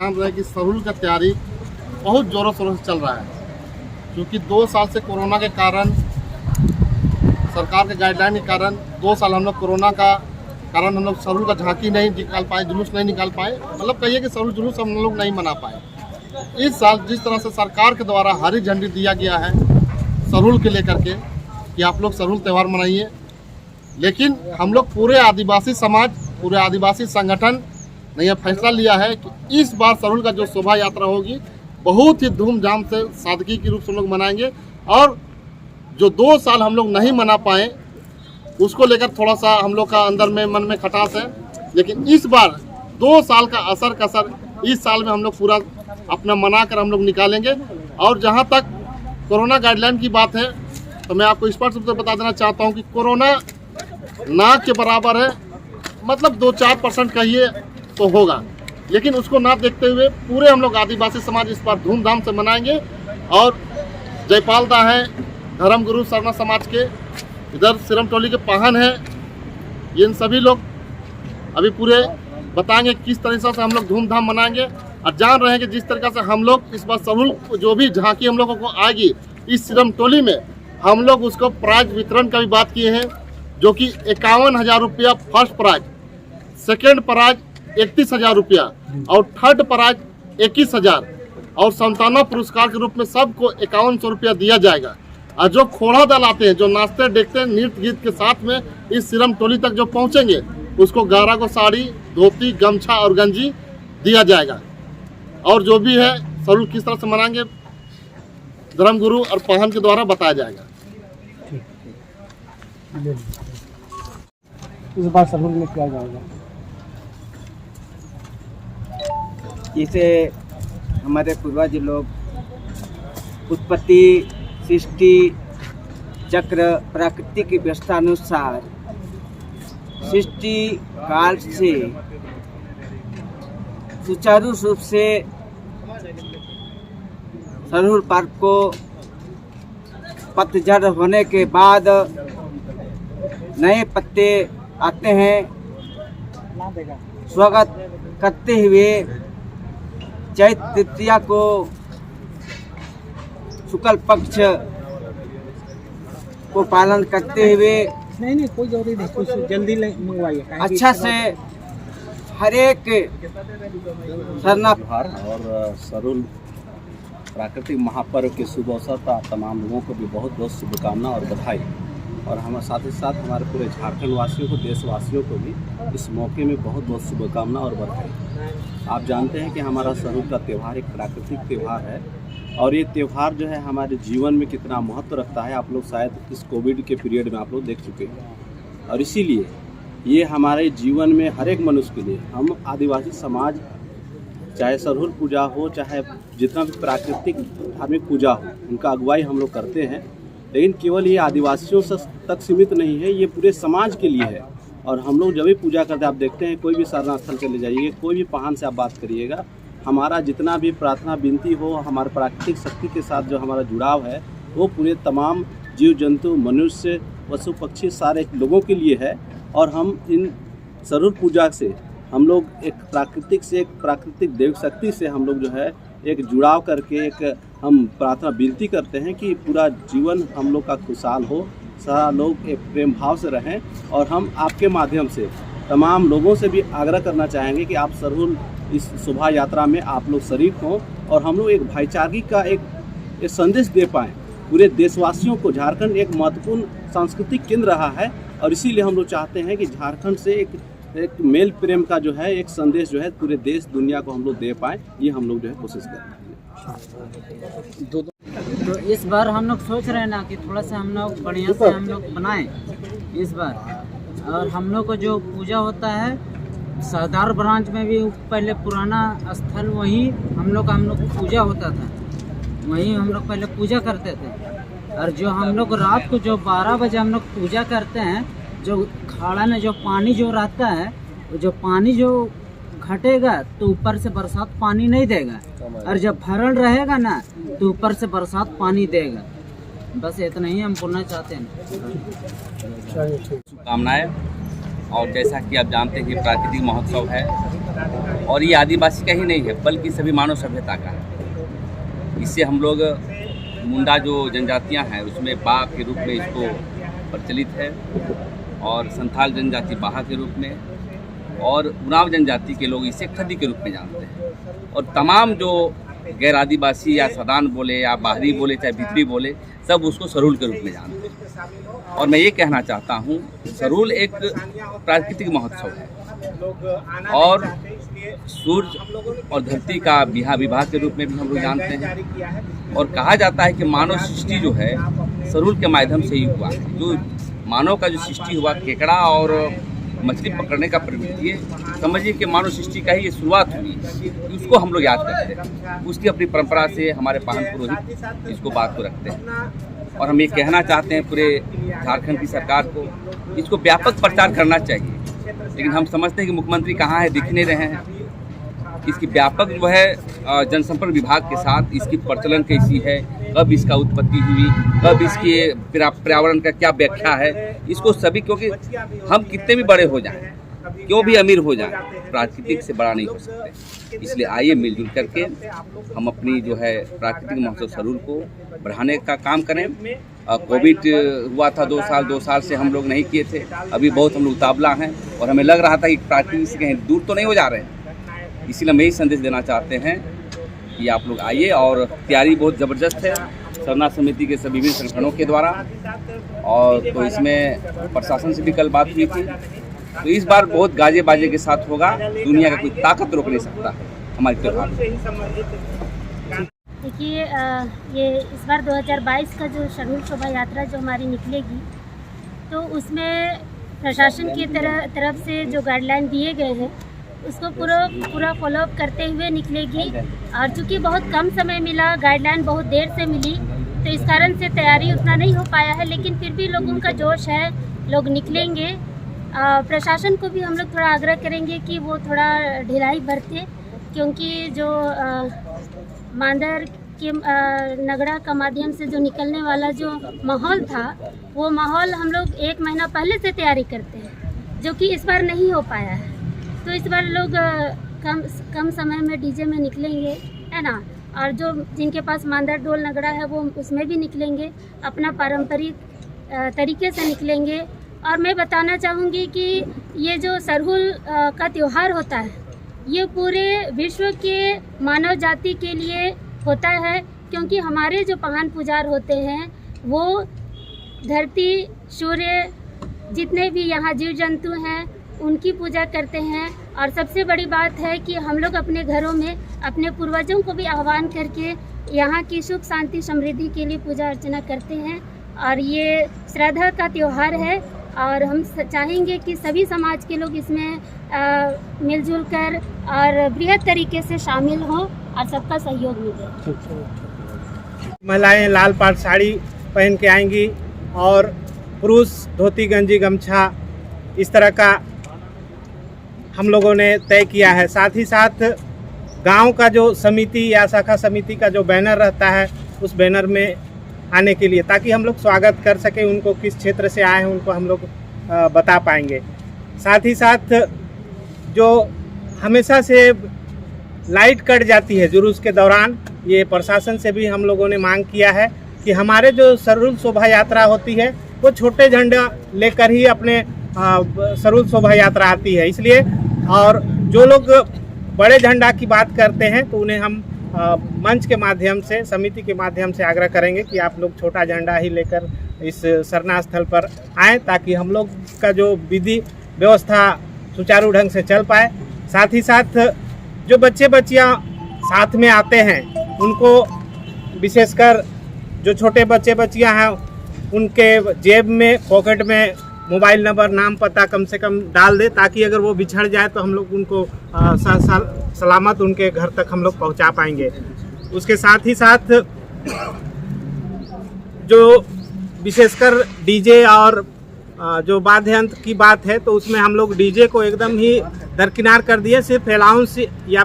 जान रहे हैं कि सरूल का तैयारी बहुत ज़ोरों शोरों से चल रहा है, क्योंकि 2 साल से कोरोना के कारण, सरकार के गाइडलाइन के कारण 2 साल हम लोग कोरोना का कारण हम लोग सरूल का झांकी नहीं निकाल पाए, जुलूस नहीं निकाल पाए, मतलब कहिए कि सरूल जुलूस हम लोग नहीं मना पाए। इस साल जिस तरह से सरकार के द्वारा हरी झंडी दिया गया है सरूल के लेकर के कि आप लोग सरूल त्यौहार मनाइए, लेकिन हम लोग पूरे आदिवासी समाज, पूरे आदिवासी संगठन ने यह फैसला लिया है कि इस बार सरूल का जो शोभा यात्रा होगी बहुत ही धूमधाम से सादगी के रूप से हम लोग मनाएंगे, और जो 2 साल हम लोग नहीं मना पाए उसको लेकर थोड़ा सा हम लोग का अंदर में मन में खटास है, लेकिन इस बार 2 साल का असर कसर इस साल में हम लोग पूरा अपना मना कर हम लोग निकालेंगे। और जहां तक कोरोना गाइडलाइन की बात है तो मैं आपको स्पष्ट रूप से बता देना चाहता हूं कि कोरोना ना के बराबर है, मतलब 2-4% कहिए तो होगा, लेकिन उसको ना देखते हुए पूरे हम लोग आदिवासी समाज इस बार धूमधाम से मनाएंगे। और जयपाल दा हैं धर्मगुरु सरना समाज के, इधर सिरम टोली के पाहन हैं, इन सभी लोग अभी पूरे बताएंगे किस तरीके से हम लोग धूमधाम मनाएंगे। और जान रहे हैं कि जिस तरीके से हम लोग इस बार सरूल जो भी झांकी हम लोगों को आएगी इस सिरम टोली में, हम लोग उसको प्राइज वितरण का भी बात किए हैं, जो कि 51,000 रुपया फर्स्ट प्राइज, सेकेंड प्राइज 31,000 रुपया और थर्ड प्राइज 21,000 और संताना पुरस्कार के रूप में सबको 5100 रुपया दिया जाएगा। और जो खोड़ा दल आते हैं, जो नाचते देखते नृत्य गीत के साथ में इस सिरम टोली तक जो पहुंचेंगे उसको 11 को साड़ी, धोती, गमछा और गंजी दिया जाएगा। और जो भी है सरूल किस तरह से मनाएंगे धर्मगुरु और पाहन के द्वारा बताया जाएगा। इस बार सरूल में क्या जाएगा? जिसे हमारे पूर्वज लोग उत्पत्ति, सृष्टि चक्र, प्रकृति की व्यवस्था अनुसार सृष्टि काल से सुचारू रूप से सरूल पर्व को पतझड़ होने के बाद नए पत्ते आते हैं, स्वागत करते हुए चैत्र तृतीया को शुक्ल पक्ष को पालन करते हुए नहीं कोई जरूरी नहीं, कुछ जल्दी मंगवाइए अच्छा से हर एक सरना और सरूल प्राकृतिक महापर्व के शुभ अवसर पर तमाम लोगों को भी बहुत बहुत शुभकामना और बधाई, और हम साथ ही साथ हमारे पूरे झारखंड वासियों को, देशवासियों को भी इस मौके में बहुत बहुत शुभकामना और बधाई। आप जानते हैं कि हमारा सरूल का त्यौहार एक प्राकृतिक त्यौहार है, और ये त्यौहार जो है हमारे जीवन में कितना महत्व रखता है आप लोग शायद इस कोविड के पीरियड में आप लोग देख चुके हैं। और इसीलिए ये हमारे जीवन में हर एक मनुष्य के लिए, हम आदिवासी समाज चाहे सरूल पूजा हो, चाहे जितना भी प्राकृतिक धार्मिक पूजा हो, उनका अगुवाई हम लोग करते हैं, लेकिन केवल ये आदिवासियों से तक सीमित नहीं है, ये पूरे समाज के लिए है। और हम लोग जब भी पूजा करते हैं, आप देखते हैं कोई भी साधना स्थल चले जाइए, कोई भी पाहन से आप बात करिएगा, हमारा जितना भी प्रार्थना विनती हो, हमारे प्राकृतिक शक्ति के साथ जो हमारा जुड़ाव है वो पूरे तमाम जीव जंतु, मनुष्य, पशु पक्षी सारे लोगों के लिए है। और हम इन सरूल पूजा से हम लोग एक प्राकृतिक से, एक प्राकृतिक देव शक्ति से हम लोग जो है एक जुड़ाव करके एक हम प्रार्थना विनती करते हैं कि पूरा जीवन हम लोग का खुशहाल हो, सारा लोग एक प्रेम भाव से रहें। और हम आपके माध्यम से तमाम लोगों से भी आग्रह करना चाहेंगे कि आप सरूल इस शोभा यात्रा में आप लोग शरीक हों, और हम लोग एक भाईचारगी का एक संदेश दे पाएँ पूरे देशवासियों को। झारखंड एक महत्वपूर्ण सांस्कृतिक केंद्र रहा है, और इसीलिए हम लोग चाहते हैं कि झारखंड से एक मेल प्रेम का जो है एक संदेश जो है पूरे देश दुनिया को हम लोग दे पाएँ, ये हम लोग जो है कोशिश कर रहे हैं। तो इस बार हम लोग सोच रहे हैं ना कि थोड़ा सा हम लोग बढ़िया से हम लोग बनाएं इस बार। और हम लोग को जो पूजा होता है सरदार ब्रांच में भी पहले पुराना स्थल वहीं हम लोग पूजा होता था, वहीं हम लोग पहले पूजा करते थे। और जो हम लोग रात को जो 12 बजे हम लोग पूजा करते हैं, जो खाड़ा में जो पानी जो रहता है, जो पानी जो घटेगा तो ऊपर से बरसात पानी नहीं देगा, और जब भरल रहेगा ना तो ऊपर से बरसात पानी देगा। बस इतना ही हम बोलना चाहते हैं। शुभकामनाएं। और जैसा कि आप जानते हैं कि प्राकृतिक महोत्सव है, और ये आदिवासी का ही नहीं है बल्कि सभी मानव सभ्यता का है। इससे हम लोग मुंडा जो जनजातियां हैं उसमें बा के रूप में इसको प्रचलित है और संथाल जनजाति बाहा के रूप में और उरांव जनजाति के लोग इसे खदी के रूप में जानते हैं। और तमाम जो गैर आदिवासी या सदान बोले या बाहरी बोले चाहे भीतरी बोले सब उसको सरूल के रूप में जानते हैं। और मैं ये कहना चाहता हूँ सरूल एक प्राकृतिक महोत्सव है और सूर्य और धरती का विवाह के रूप में भी हम लोग जानते हैं। और कहा जाता है कि मानव सृष्टि जो है सरूल के माध्यम से ही हुआ। जो मानव का जो सृष्टि हुआ केकड़ा और मछली पकड़ने का प्रवृत्ति है, समझिए कि मानव सृष्टि का ही ये शुरुआत हुई, उसको हम लोग याद करते हैं। उसकी अपनी परंपरा से हमारे पाहन पुरोहित इसको बात को रखते हैं। और हम ये कहना चाहते हैं पूरे झारखंड की सरकार को इसको व्यापक प्रचार करना चाहिए, लेकिन हम समझते हैं कि मुख्यमंत्री कहाँ है, दिख नहीं रहे हैं। इसकी व्यापक जो है जनसंपर्क विभाग के साथ इसकी प्रचलन कैसी है, कब इसका उत्पत्ति हुई, कब इसके पर्यावरण का क्या व्याख्या है, इसको सभी, क्योंकि हम कितने भी बड़े हो जाएं, क्यों भी अमीर हो जाएं, प्राकृतिक से बड़ा नहीं हो सकते। इसलिए आइए मिलजुल करके हम अपनी जो है प्राकृतिक महोत्सव सरूल को बढ़ाने का काम करें। कोविड हुआ था 2 साल से हम लोग नहीं किए थे, अभी बहुत हम लोग उतावला हैं और हमें लग रहा था कि प्राकृतिक से कहीं दूर तो नहीं हो जा रहे हैं। इसीलिए मैं यही संदेश देना चाहते हैं कि आप लोग आइए। और तैयारी बहुत ज़बरदस्त है सरना समिति के सभी विभिन्न संगठनों के द्वारा, और तो इसमें प्रशासन से भी कल बात हुई थी। तो इस बार बहुत गाजे बाजे के साथ होगा, दुनिया का कोई ताकत रोक नहीं सकता हमारे त्यौहार। देखिए ये इस बार 2022 का जो सरूल शोभा यात्रा जो हमारी निकलेगी, तो उसमें प्रशासन की तरफ से जो गाइडलाइन दिए गए हैं उसको पूरा फॉलोअप करते हुए निकलेगी। और चूँकि बहुत कम समय मिला, गाइडलाइन बहुत देर से मिली, तो इस कारण से तैयारी उतना नहीं हो पाया है, लेकिन फिर भी लोगों का जोश है, लोग निकलेंगे। प्रशासन को भी हम लोग थोड़ा आग्रह करेंगे कि वो थोड़ा ढिलाई बरते, क्योंकि जो मांदर के नगड़ा का माध्यम से जो निकलने वाला जो माहौल था, वो माहौल हम लोग 1 महीना पहले से तैयारी करते हैं, जो कि इस बार नहीं हो पाया है। तो इस बार लोग कम समय में डीजे में निकलेंगे, है ना। और जो जिनके पास मांदर डोल नगड़ा है वो उसमें भी निकलेंगे, अपना पारंपरिक तरीके से निकलेंगे। और मैं बताना चाहूँगी कि ये जो सरहुल का त्यौहार होता है, ये पूरे विश्व के मानव जाति के लिए होता है, क्योंकि हमारे जो पहान पुजार होते हैं वो धरती, सूर्य, जितने भी यहाँ जीव जंतु हैं उनकी पूजा करते हैं। और सबसे बड़ी बात है कि हम लोग अपने घरों में अपने पूर्वजों को भी आह्वान करके यहाँ की सुख शांति समृद्धि के लिए पूजा अर्चना करते हैं। और ये श्रद्धा का त्यौहार है और हम चाहेंगे कि सभी समाज के लोग इसमें मिलजुल कर और बृहद तरीके से शामिल हों और सबका सहयोग मिले। महिलाएं लाल पाट साड़ी पहन के आएंगी और पुरुष धोती गंजी गमछा इस तरह का हम लोगों ने तय किया है। साथ ही साथ गांव का जो समिति या शाखा समिति का जो बैनर रहता है उस बैनर में आने के लिए, ताकि हम लोग स्वागत कर सकें, उनको किस क्षेत्र से आए हैं उनको हम लोग बता पाएंगे। साथ ही साथ जो हमेशा से लाइट कट जाती है जुलूस के दौरान, ये प्रशासन से भी हम लोगों ने मांग किया है कि हमारे जो सरूल शोभा यात्रा होती है वो छोटे झंडा लेकर ही अपने सरूल शोभा यात्रा आती है। इसलिए और जो लोग बड़े झंडा की बात करते हैं तो उन्हें हम मंच के माध्यम से, समिति के माध्यम से आग्रह करेंगे कि आप लोग छोटा झंडा ही लेकर इस सरना स्थल पर आएँ, ताकि हम लोग का जो विधि व्यवस्था सुचारू ढंग से चल पाए। साथ ही साथ जो बच्चे बच्चियाँ साथ में आते हैं उनको, विशेषकर जो छोटे बच्चे बच्चियाँ हैं, उनके जेब में, पॉकेट में मोबाइल नंबर, नाम, पता कम से कम डाल दे, ताकि अगर वो बिछड़ जाए तो हम लोग उनको सलामत उनके घर तक हम लोग पहुंचा पाएंगे। उसके साथ ही साथ जो विशेषकर डीजे और जो वाद्य यंत्र की बात है, तो उसमें हम लोग डीजे को एकदम ही दरकिनार कर दिए, सिर्फ अलाउंस या